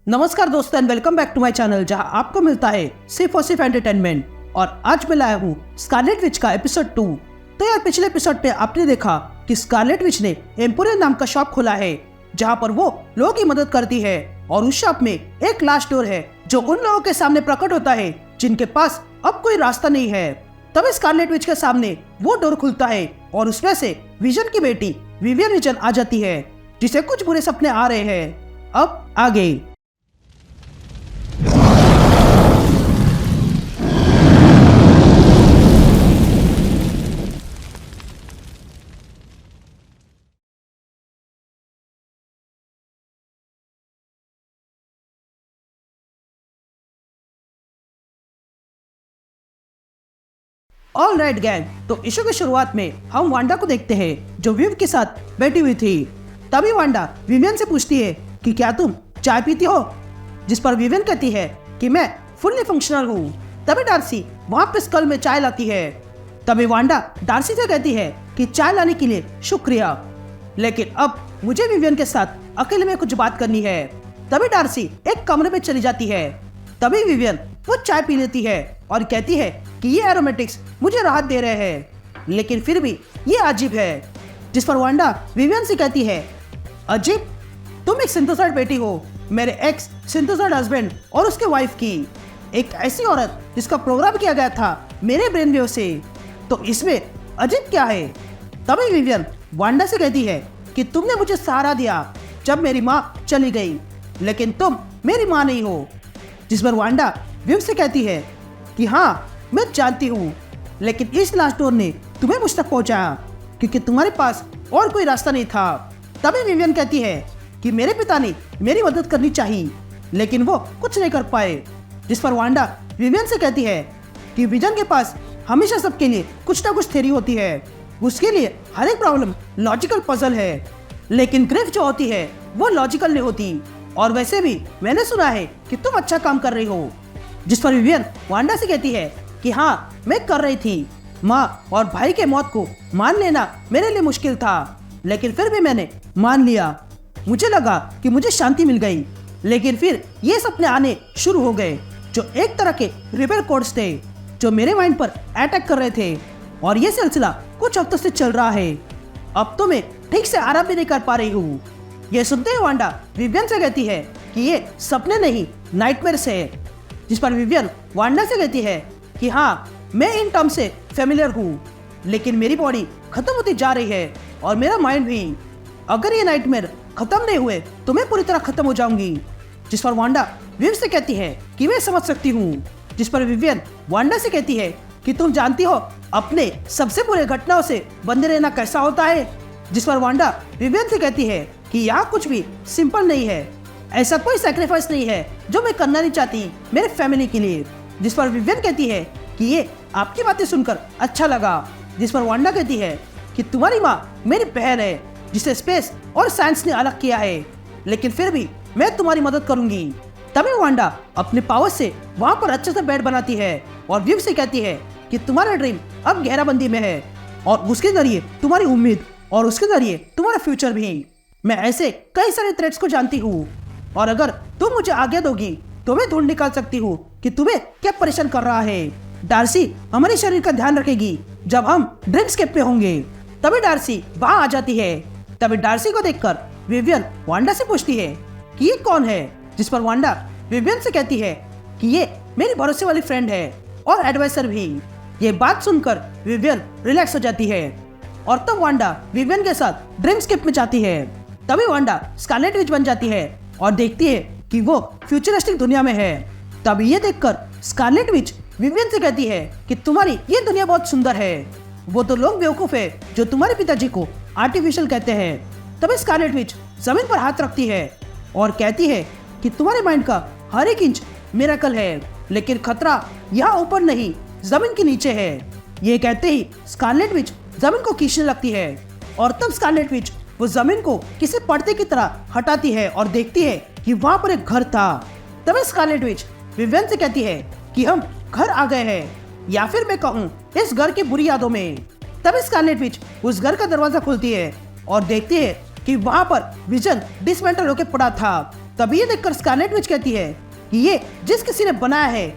नमस्कार दोस्तों and welcome back to my channel, जहां आपको मिलता है सिर्फ और सिर्फ एंटरटेनमेंट। और आज मैं लाया हूँ स्कारलेट विच का एपिसोड 2। तो यार, पिछले एपिसोड पे आपने देखा कि स्कारलेट विच ने एम्पोरियम नाम का शॉप खोला है, जहां पर वो लोगों की मदद करती है। और उस शॉप में एक लास्ट डोर है जो उन लोगों के सामने प्रकट होता है जिनके पास अब कोई रास्ता नहीं है। तभी स्कारलेट विच के सामने वो डोर खुलता है और उसमें से विजन की बेटी विवियन विजन आ जाती है, जिसे कुछ बुरे सपने आ रहे हैं। अब आगे ऑल राइट गैंग, तो इशू की शुरुआत में हम वांडा को देखते हैं जो विव के साथ बैठी हुई थी। तभी वांडा विवियन से पूछती है कि क्या तुम चाय पीती हो, जिस पर विवियन कहती है कि मैं फुल्ली फंक्शनल हूँ। तभी डार्सी वहाँ पे स्कल में चाय लाती है। तभी वांडा डार्सी से कहती है कि चाय लाने के लिए शुक्रिया, लेकिन अब मुझे विवियन के साथ अकेले में कुछ बात करनी है। तभी डार्सी एक कमरे में चली जाती है। तभी विवियन वो चाय पी लेती है और कहती है कि ये एरोमेटिक्स मुझे राहत दे रहे हैं, लेकिन फिर भी ये अजीब है। जिस पर वांडा विवियन से कहती है, अजीब? तुम एक सिंथेसाइड बेटी हो, मेरे एक्स सिंथेसाइड हस्बैंड और उसके वाइफ की, एक ऐसी औरत जिसका प्रोग्राम किया गया था मेरे ब्रेन वेव से, तो इसमें अजीब क्या है? तभी विवियन वांडा से कहती है कि तुमने मुझे सहारा दिया जब मेरी माँ चली गई, लेकिन तुम मेरी माँ नहीं हो। जिस पर वांडा विव से कहती है कि हाँ, मैं जानती हूँ, लेकिन इस लास्ट डोर ने तुम्हें मुझ तक पहुँचाया क्योंकि तुम्हारे पास और कोई रास्ता नहीं था। तभी विवियन कहती है कि मेरे पिता ने मेरी मदद करनी चाहिए, लेकिन वो कुछ नहीं कर पाए। जिस पर वांडा विवियन से कहती है कि विजन के पास हमेशा सबके लिए कुछ ना कुछ थ्योरी होती है, उसके लिए हर एक प्रॉब्लम लॉजिकल पजल है, लेकिन ग्रिफ जो होती है वो लॉजिकल नहीं होती। और वैसे भी मैंने सुना है कि तुम अच्छा काम कर रही हो। जिस पर विवियन वांडा से कहती है कि हाँ, मैं कर रही थी। माँ और भाई के मौत को मान लेना मेरे लिए मुश्किल था, लेकिन फिर भी मैंने मान लिया। मुझे लगा कि मुझे शांति मिल गई, लेकिन फिर ये सपने आने शुरू हो गए जो एक तरह के रिपेयर कोड्स थे जो मेरे माइंड पर अटैक कर रहे थे। और ये सिलसिला कुछ हफ्तों से चल रहा है। अब तो मैं ठीक से आराम भी नहीं कर पा रही हूँ। ये सुनते ही वांडा विवियन से कहती है कि ये सपने नहीं, नाइटमेयर्स है। जिस पर विवियन वांडा से कहती है कि हाँ, मैं इन टर्म से फेमिलियर हूँ, लेकिन मेरी बॉडी खत्म होती जा रही है और मेरा माइंड भी। अगर ये नाइटमेयर खत्म नहीं हुए तो मैं पूरी तरह खत्म हो जाऊंगी। जिस पर वांडा विव से कहती है कि मैं समझ सकती हूँ। जिस पर विवियन वांडा से कहती है कि तुम जानती हो अपने सबसे बुरे घटनाओं से बंधे रहना कैसा होता है। जिस पर वांडा विवियन से कहती है कि यहाँ कुछ भी सिंपल नहीं है, ऐसा कोई सैक्रिफाइस नहीं है जो मैं करना नहीं चाहती मेरे फैमिली के लिए। जिस पर विवियन कहती है कि ये आपकी बातें सुनकर अच्छा लगा। जिस पर वांडा कहती है कि तुम्हारी माँ मेरी बहन है जिसे स्पेस और साइंस ने अलग किया है, लेकिन फिर भी मैं तुम्हारी मदद करूंगी। तभी वांडा अपने पावर से वहाँ पर अच्छे से बेड बनाती है और विव से कहती है कि तुम्हारा ड्रीम अब घेराबंदी में है और उसके जरिए तुम्हारी उम्मीद और उसके जरिए तुम्हारा फ्यूचर भी। मैं ऐसे कई सारे थ्रेड्स को जानती हूँ और अगर तुम मुझे आज्ञा दोगी तो मैं ढूंढ निकाल सकती हूँ कि तुम्हें क्या परेशान कर रहा है। डार्सी हमारे शरीर का ध्यान रखेगी जब हम ड्रीमस्केप पे होंगे। तभी डार्सी वहाँ आ जाती है। तभी डार्सी को देखकर विवियन वांडा से पूछती है कि ये कौन है। जिस पर वांडा विवियन से कहती है कि ये मेरी भरोसे वाली फ्रेंड है और एडवाइजर भी। ये बात सुनकर विवियन रिलैक्स हो जाती है और तब वांडा विवियन के साथ ड्रीमस्केप में जाती है। तभी वांडा स्कारलेट विच बन जाती है और देखती है कि वो फ्यूचरिस्टिक दुनिया में है। तभी ये देखकर स्कारलेट विच विवियन से कहती है कि तुम्हारी ये दुनिया बहुत सुंदर है। वो तो लोग बेवकूफ है जो तुम्हारे पिताजी को आर्टिफिशियल कहते हैं। तभी स्कारलेट विच जमीन पर हाथ रखती है और कहती है कि तुम्हारे माइंड का हर एक इंच मिरेकल है, लेकिन खतरा यहाँ ऊपर नहीं, जमीन के नीचे है। ये कहते ही स्कारलेट विच जमीन को खींचने लगती है और तब स्कारलेट विच वो जमीन को किसी पर्दे की तरह हटाती है और देखती है कि वहाँ पर एक घर था। तभी स्कारलेट विच विवियन से कहती है कि हम घर आ गए हैं, या फिर मैं कहूँ इस घर की बुरी यादों में। तभी स्कारलेट विच उस घर का दरवाजा खोलती है और देखती है कि वहाँ पर विजन डिसमेंटल होकर पड़ा था तभी ये देखकर स्कारलेट विच कहती है कि ये जिस किसी ने बनाया है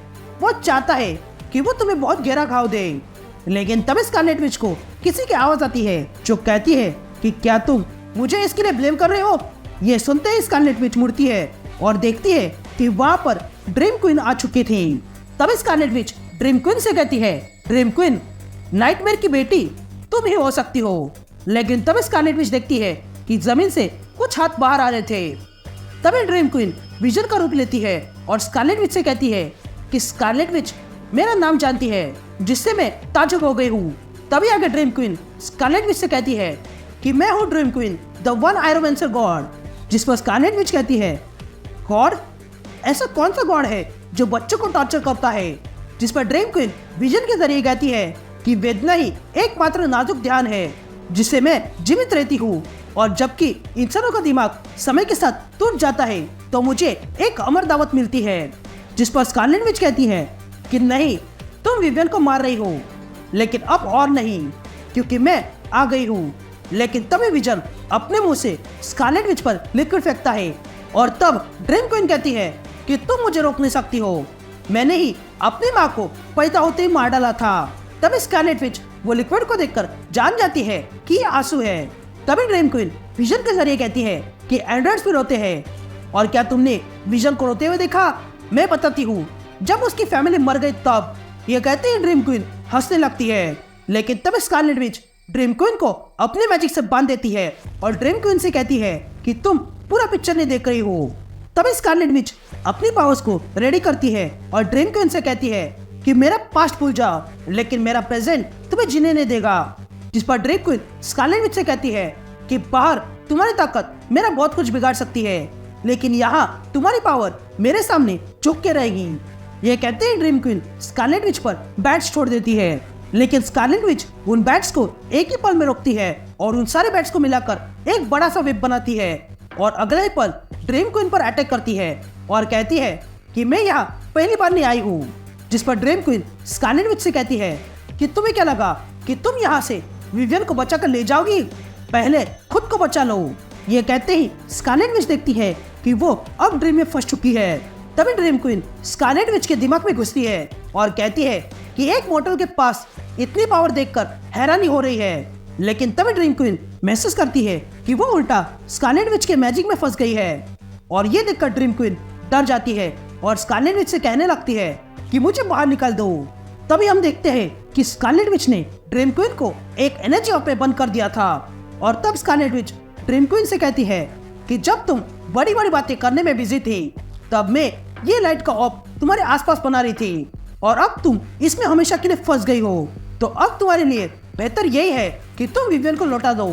वो चाहता है कि वो तुम्हें बहुत गहरा घाव दे। लेकिन तभी स्कारलेट विच को किसी की आवाज आती है जो कहती है कि क्या तुम मुझे इसके लिए ब्लेम कर रहे हो। ये सुनते ही स्कारलेट विच मुड़ती है और देखती है कि वहाँ पर ड्रीम क्वीन आ चुकी थी। तभी स्कारलेट विच ड्रीम क्वीन से कहती है, ड्रीम क्वीन, नाइटमेयर की बेटी तुम ही हो सकती हो। लेकिन तभी स्कारलेट विच देखती है कि जमीन से कुछ हाथ बाहर आ रहे थे। तभी ड्रीम क्वीन विजन का रूप लेती है और स्कारलेट विच से कहती है कि स्कारलेट विच मेरा नाम जानती है, जिससे मैं ताजुब हो गई हूँ। तभी आगे ड्रीम क्वीन स्कारलेट विच से कहती है कि मैं हूँ dream queen, the one aeromancer god. जिस पर स्कारलेट विच कहती है, गॉड? ऐसा कौन सा गॉड है जो बच्चों को टॉर्चर करता है? जिस पर ड्रीम क्वीन विजन के जरिए कहती है कि वेदना ही एकमात्र नाजुक ध्यान है जिससे मैं जीवित रहती हूँ, और जबकि इंसानों का दिमाग समय के साथ टूट जाता है तो मुझे एक अमर दावत मिलती है। जिस पर स्कारलेट विच कहती है कि नहीं, तुम विवियन को मार रही हो, लेकिन अब और नहीं, क्योंकि मैं आ गई हूँ। लेकिन तभी विजन अपने मुंह से स्कारलेट विच पर लिक्विड फेंकता है और तब ड्रीम क्वीन कहती है कि तुम मुझे रोक नहीं सकती हो, मैंने ही अपनी माँ को पैदा होते ही मार डाला था। तभी स्कारलेट विच वो लिक्विड को देखकर जान जाती है कि ये आंसू है। तभी ड्रीम क्वीन विजन के जरिए कहती है कि एंड्रॉइड्स भी रोते हैं, और क्या तुमने विजन को रोते हुए देखा? मैं बताती हूँ, जब उसकी फैमिली मर गई तब। ये कहते ही ड्रीम क्वीन हंसने लगती है। लेकिन तब स्कारलेट विच ड्रीम क्वीन को अपने मैजिक से बांध देती है और ड्रीम क्वीन से कहती है कि तुम पूरा पिक्चर नहीं देख रही हो। तभी स्कारलेट विच अपनी पावर्स को रेडी करती है और ड्रीम क्वीन से कहती है कि मेरा पास्ट भूल जाओ, लेकिन मेरा प्रेजेंट तुम्हें जीने नहीं देगा। जिस पर ड्रीम क्वीन स्कारलेट विच से कहती है कि बाहर तुम्हारी ताकत मेरा बहुत कुछ बिगाड़ सकती है, लेकिन यहाँ तुम्हारी पावर मेरे सामने झुक के रहेगी। ये कहते ही ड्रीम क्वीन स्कारलेट विच पर बैट्स छोड़ देती है, लेकिन स्कारलेट विच उन बैट्स को एक ही पल में रोकती है और उन सारे बैट्स को मिलाकर एक बड़ा सा वेब बनाती है और अगले ही पल ड्रीम क्वीन पर अटैक करती है और कहती है कि मैं यहाँ पहली बार नहीं आई हूँ। जिस पर ड्रीम क्वीन स्कारलेट विच से कहती है कि तुम्हें क्या लगा कि तुम यहाँ से विवियन को बचा कर ले जाओगी? पहले खुद को बचा लो। ये कहते ही स्कारलेट विच देखती है कि वो अब ड्रीम में फंस चुकी है। तभी ड्रीम क्वीन स्कारलेट विच के दिमाग में घुसती है और कहती है कि एक मॉडल के पास इतनी पावर देखकर हैरानी हो रही है। लेकिन तभी ड्रीम क्वीन महसूस करती है कि वो उल्टा स्कारलेट विच के मैजिक में फंस गई है, और ये देखकर ड्रीम क्वीन डर जाती है और स्कारलेट विच से कहने लगती है कि मुझे बाहर निकाल दो। तभी हम देखते हैं कि स्कारलेट विच ने ड्रीम क्वीन को एक एनर्जी ऑफ में बंद कर दिया था, और तब स्कारलेट विच ड्रीम क्वीन से कहती है कि जब तुम बड़ी बड़ी बातें करने में बिजी थी तब मैं ये लाइट का ऑफ तुम्हारे आसपास बना रही थी, और अब तुम इसमें हमेशा के लिए फंस गई हो, तो अब तुम्हारे लिए बेहतर यही है कि तुम विवियन को लौटा दो।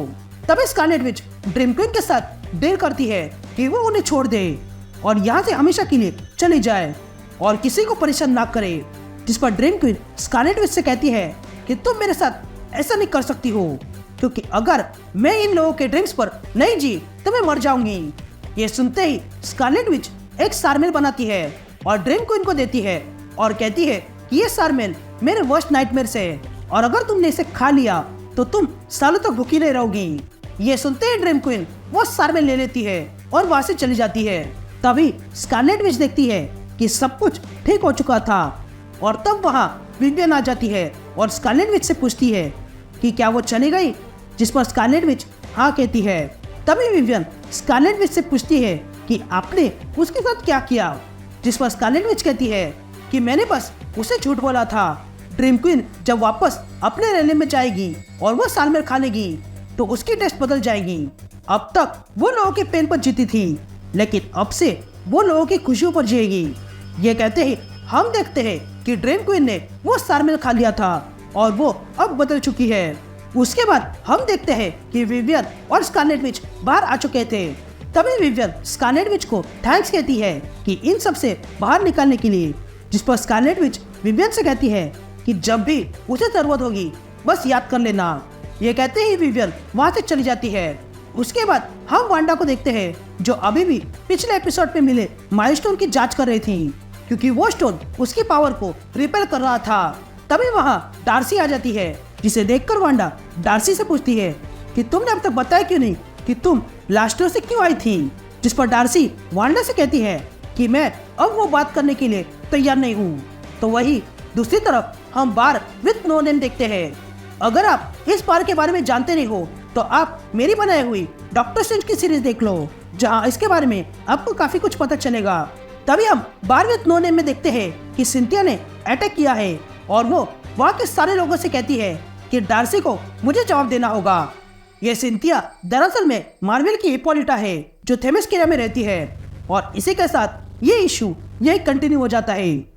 तभी स्कारलेट विच ड्रीम क्वीन के साथ डील करती है कि वो उन्हें छोड़ दे और यहाँ से हमेशा के लिए चली जाए और किसी को परेशान ना करे। जिस पर ड्रीम क्वीन स्कारलेट विच से कहती है कि तुम मेरे साथ ऐसा नहीं कर सकती हो, क्योंकि अगर मैं इन लोगों के ड्रीम्स पर नहीं जी तो मैं मर जाऊंगी। ये सुनते ही स्कारलेट विच एक सारमेल बनाती है और ड्रीम क्वीन को देती है और कहती है कि ये सारमेल मेरे वर्स्ट नाइटमेयर से है, और अगर तुमने इसे खा लिया तो तुम सालों तक भूखी नहीं रहोगी। ये सुनते ही ड्रीम क्वीन वो सारमेल ले लेती है और वहां से चली जाती है। तभी स्कारलेट विच देखती है कि सब कुछ ठीक हो चुका था, और तब वहाँ विवियन आ जाती है और स्कारलेट विच से पूछती है कि क्या वो चली गई? जिस पर स्कारलेट विच हाँ कहती है। तभी विवियन स्कारलेट विच से पूछती है कि आपने उसके साथ क्या किया? जिस पर स्कारलेट विच कहती है कि मैंने बस उसे झूठ बोला था। ड्रीम क्वीन जब वापस अपने रहने में जाएगी और वो सालमेल खा लेगी तो उसकी टेस्ट बदल जाएगी। अब तक वो लोगों के पेन पर जीती थी, लेकिन अब से वो लोगों की खुशियों पर जिएगी। ये कहते ही हम देखते हैं कि ड्रीम क्वीन ने वो सालमेल खा लिया था और वो अब बदल चुकी है। उसके बाद हम देखते हैं कि विवियन और स्कारलेट विच बाहर आ चुके थे। तभी विवियन स्कारलेट विच को थैंक्स कहती है कि इन सब से बाहर निकालने के लिए। जिस पर स्कारलेट विच विवियन से कहती है कि जब भी उसे जरूरत होगी बस याद कर लेना। ये कहते ही विवियन वहां से चली जाती है। उसके बाद हम वांडा को देखते हैं जो अभी भी पिछले एपिसोड में मिले माइलस्टोन की जांच कर रही थी, क्योंकि वो स्टोन उसकी पावर को रिपेल कर रहा था। तभी वहाँ डार्सी आ जाती है, जिसे देखकर वांडा डार्सी से पूछती है कि तुमने अब तक बताया क्यों नहीं कि तुम लास्ट डोर से क्यों आई थी? जिस पर डार्सी वांडा से कहती है कि मैं अब वो बात करने के लिए तैयार नहीं हूँ। तो वही दूसरी तरफ हम बार विथ नो नेम देखते हैं। अगर आप इस बार के बारे में जानते नहीं हो तो आप मेरी बनाई हुई डॉक्टर स्ट्रेंज की सीरीज देख लो, जहाँ इसके बारे में आपको काफी कुछ पता चलेगा। तभी हम बार विथ नो नेम में देखते हैं कि सिंथिया ने अटैक किया है और वो वहाँ के सारे लोगों से कहती है कि डार्सी को मुझे जवाब देना होगा। ये सिंथिया दरअसल में मार्वल की हिप्पोलिटा है जो थेमिस्किरा में रहती है और इसी के साथ ये इशू यही कंटिन्यू हो जाता है।